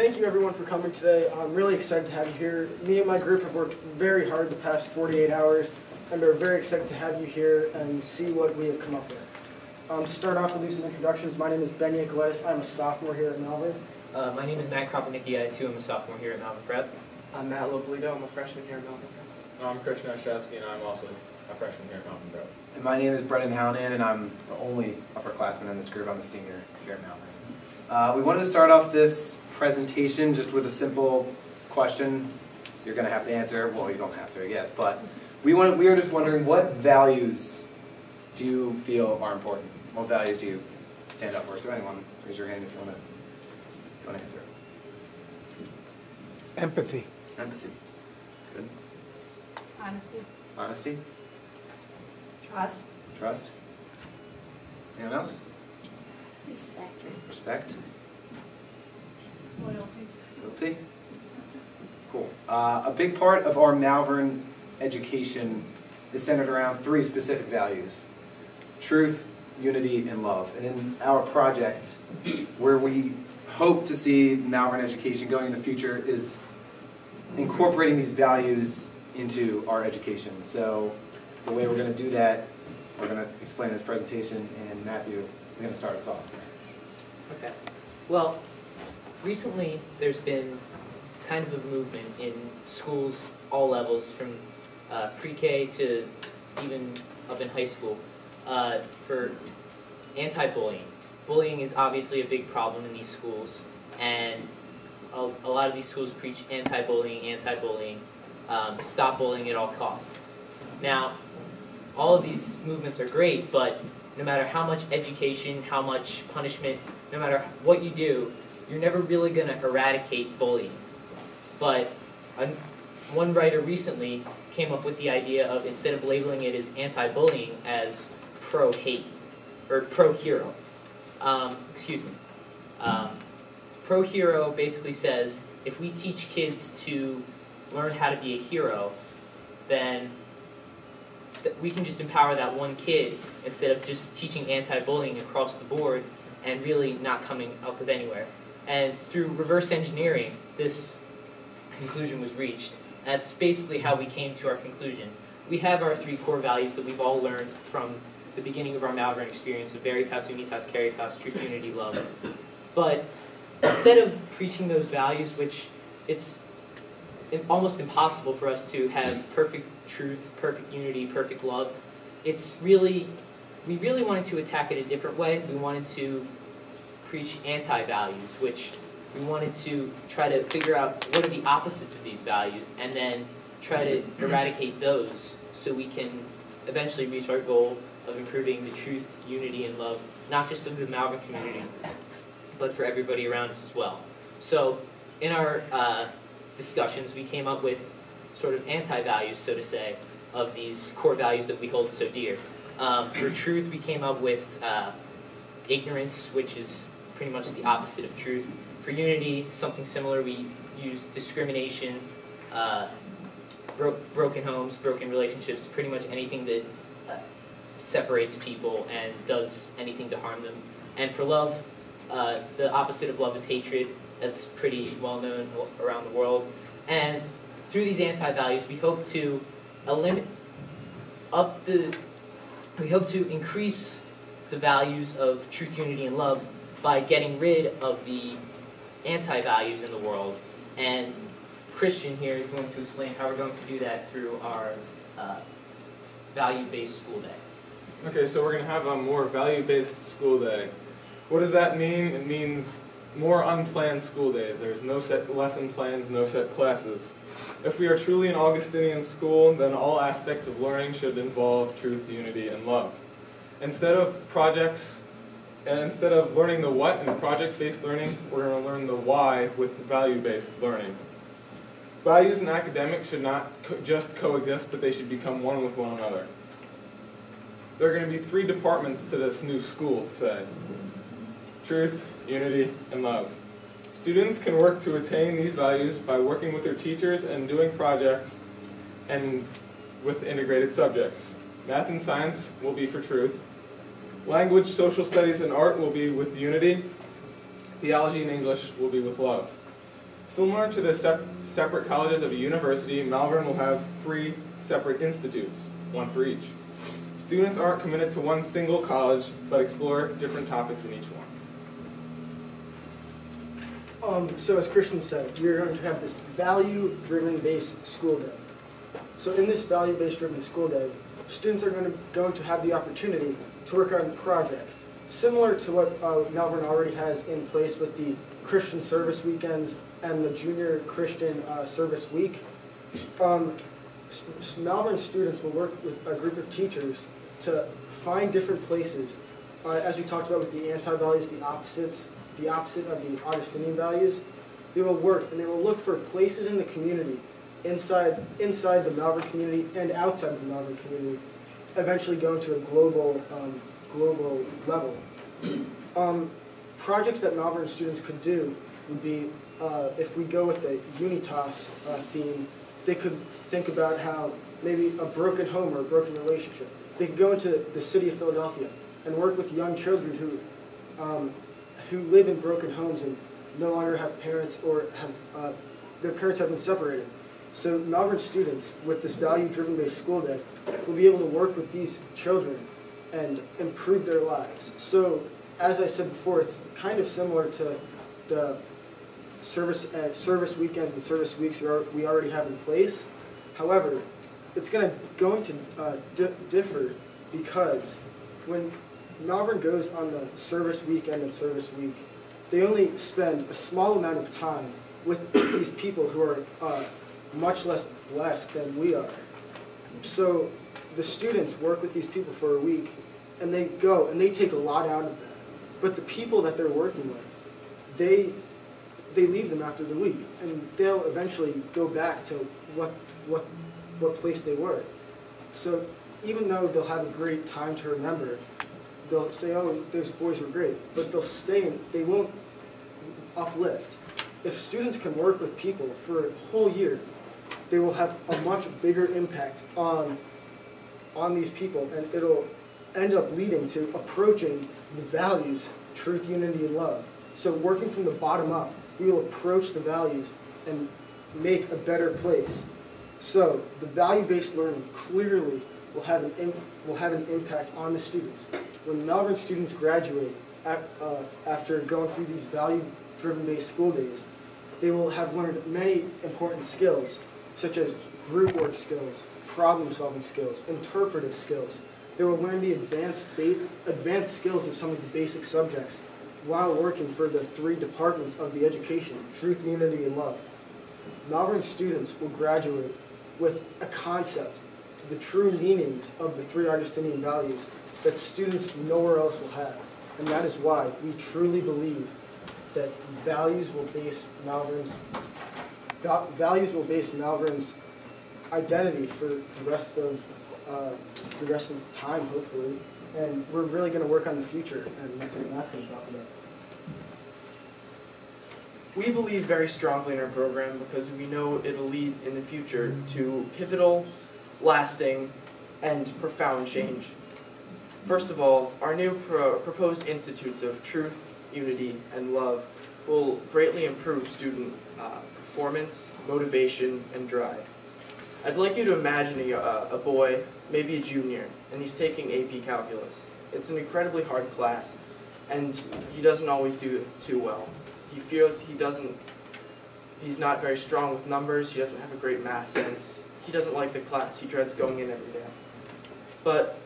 thank you everyone for coming today. I'm really excited to have you here. Me and my group have worked very hard the past 48 hours, and we're very excited to have you here and see what we have come up with. To start off, we'll do some introductions. My name is Ben Nicoletis. I'm a sophomore here at Malvern. My name is Matt Kropanicki. I too am a sophomore here at Malvern Prep. I'm Matt Lopolito. I'm a freshman here at Malvern Prep. I'm Christian Oshesky, and I'm also a freshman here at Malvern Prep. And my name is Brendan Hownan, and I'm the only upperclassman in this group. I'm a senior here at Malvern. We wanted to start off this presentation just with a simple question. You're going to have to answer. Well, you don't have to, I guess. But we are just wondering, what values do you feel are important? What values do you stand up for? So anyone, raise your hand if you want to answer. Empathy. Empathy. Good. Honesty. Honesty. Trust. Trust. Anyone else? Respect. Respect. Loyalty. Loyalty. Cool. A big part of our Malvern education is centered around 3 specific values: truth, unity, and love. And in our project, where we hope to see Malvern education going in the future, is incorporating these values into our education. So the way we're going to do that, we're going to explain this presentation, and Matthew, you're going to start us off. Okay. Well, recently there's been kind of a movement in schools, all levels, from pre-K to even up in high school, for anti-bullying. Bullying is obviously a big problem in these schools, and a lot of these schools preach anti-bullying, stop bullying at all costs. Now, all of these movements are great, but no matter how much education, how much punishment, no matter what you do, you're never really going to eradicate bullying. But one writer recently came up with the idea of, instead of labeling it as anti-bullying, as pro-hate, or pro-hero. Pro-hero basically says, if we teach kids to learn how to be a hero, then we can just empower that one kid instead of just teaching anti-bullying across the board and really not coming up with anywhere. And through reverse engineering, this conclusion was reached. That's basically how we came to our conclusion. We have our 3 core values that we've all learned from the beginning of our Malvern experience of Veritas, Unitas, Caritas, Truth, Unity, Love. But instead of preaching those values, which it's almost impossible for us to have perfect truth, perfect unity, perfect love, we really wanted to attack it a different way. We wanted to preach anti-values, which we wanted to try to figure out what are the opposites of these values and then try to eradicate those so we can eventually reach our goal of improving the truth, unity, and love, not just of the Malvern community, but for everybody around us as well. So in our discussions, we came up with sort of anti-values, so to say, of these core values that we hold so dear. For truth, we came up with ignorance, which is pretty much the opposite of truth. For unity, something similar, we use discrimination, broken homes, broken relationships, pretty much anything that separates people and does anything to harm them. And for love, the opposite of love is hatred. That's pretty well known around the world. And through these anti-values, we hope to increase the values of truth, unity, and love by getting rid of the anti-values in the world. And Christian here is going to explain how we're going to do that through our value-based school day. Okay, so we're going to have a more value-based school day. What does that mean? It means more unplanned school days. There's no set lesson plans, no set classes. If we are truly an Augustinian school, then all aspects of learning should involve truth, unity, and love. Instead of learning the what in project-based learning, we're going to learn the why with value-based learning. Values and academics should not just coexist, but they should become one with one another. There are going to be 3 departments to this new school, to say: truth, unity, and love. Students can work to attain these values by working with their teachers and doing projects and with integrated subjects. Math and science will be for truth. Language, social studies, and art will be with unity. Theology and English will be with love. Similar to the separate colleges of a university, Malvern will have 3 separate institutes, one for each. Students aren't committed to one single college, but explore different topics in each one. So as Christian said, we're going to have this value-driven based school day. So in this value-based driven school day, students are going to have the opportunity to work on projects, similar to what Malvern already has in place with the Christian service weekends and the junior Christian service week. Malvern students will work with a group of teachers to find different places, as we talked about with the anti-values, the opposite of the Augustinian values. They will work and they will look for places in the community, inside the Malvern community and outside of the Malvern community, eventually going to a global level. Projects that Malvern students could do would be, if we go with the Unitas theme, they could think about how maybe a broken home or a broken relationship. They could go into the city of Philadelphia and work with young children who live in broken homes and no longer have parents or have their parents have been separated. So Malvern students, with this value-driven based school day, will be able to work with these children and improve their lives. So, as I said before, it's kind of similar to the service weekends and service weeks we already have in place. However, it's going to differ because when Malvern goes on the service weekend and service week, they only spend a small amount of time with these people who are much less blessed than we are. So the students work with these people for a week, and they go and they take a lot out of them. But the people that they're working with, they leave them after the week, and they'll eventually go back to what place they were. So even though they'll have a great time to remember, they'll say, "Oh, those boys were great," but they'll stay and they won't uplift. If students can work with people for a whole year, they will have a much bigger impact on these people, and it'll end up leading to approaching the values, truth, unity, and love. So working from the bottom up, we will approach the values and make a better place. So the value-based learning clearly will have an impact on the students. When Malvern students graduate after going through these value-driven based school days, they will have learned many important skills, such as group work skills, problem-solving skills, interpretive skills. They will learn the advanced skills of some of the basic subjects while working for the 3 departments of the education, truth, unity, and love. Malvern students will graduate with a concept, the true meanings of the 3 Augustinian values that students nowhere else will have. And that is why we truly believe that values will base Malvern's identity for the rest of time, hopefully. And we're really going to work on the future, and that's what Matt's going to talk about. We believe very strongly in our program because we know it'll lead in the future to pivotal, lasting, and profound change. First of all, our new proposed institutes of truth, unity, and love will greatly improve student performance, motivation, and drive. I'd like you to imagine a boy, maybe a junior, and he's taking AP Calculus. It's an incredibly hard class, and he doesn't always do too well. He feels he's not very strong with numbers, he doesn't have a great math sense, he doesn't like the class, he dreads going in every day. But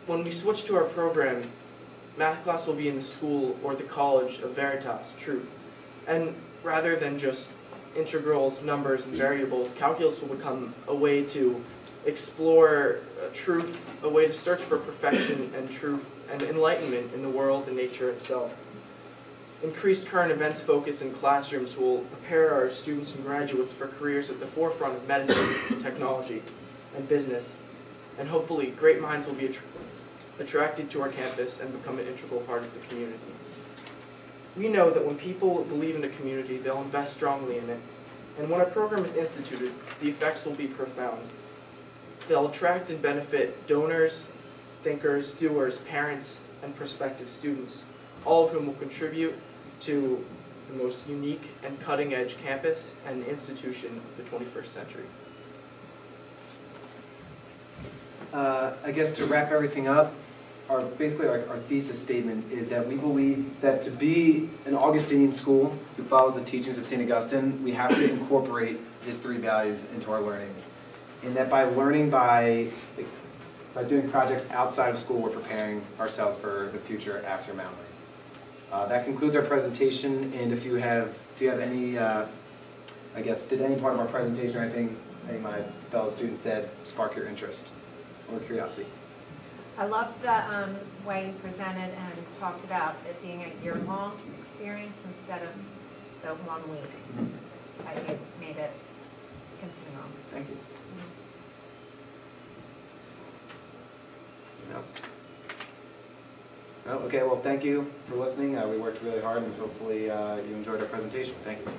when we switch to our program, math class will be in the school or the college of Veritas, truth. And rather than just integrals, numbers, and variables, calculus will become a way to explore truth, a way to search for perfection and truth and enlightenment in the world and nature itself. Increased current events focus in classrooms will prepare our students and graduates for careers at the forefront of medicine, technology, and business. And hopefully, great minds will be attracted to our campus and become an integral part of the community. We know that when people believe in a community, they'll invest strongly in it. And when a program is instituted, the effects will be profound. They'll attract and benefit donors, thinkers, doers, parents, and prospective students, all of whom will contribute to the most unique and cutting-edge campus and institution of the 21st century. I guess to wrap everything up, basically our thesis statement is that we believe that to be an Augustinian school who follows the teachings of St. Augustine, we have to incorporate his 3 values into our learning. And that by learning by doing projects outside of school, we're preparing ourselves for the future after Malvern. That concludes our presentation, and if you have, do you have any, I guess, did any part of our presentation or anything any of my fellow students said spark your interest or curiosity? I loved the way you presented and talked about it being a year-long experience instead of the 1 week. I think it made it continue on. Thank you. Anything else? No? Okay, well, thank you for listening. We worked really hard, and hopefully you enjoyed our presentation. Thank you.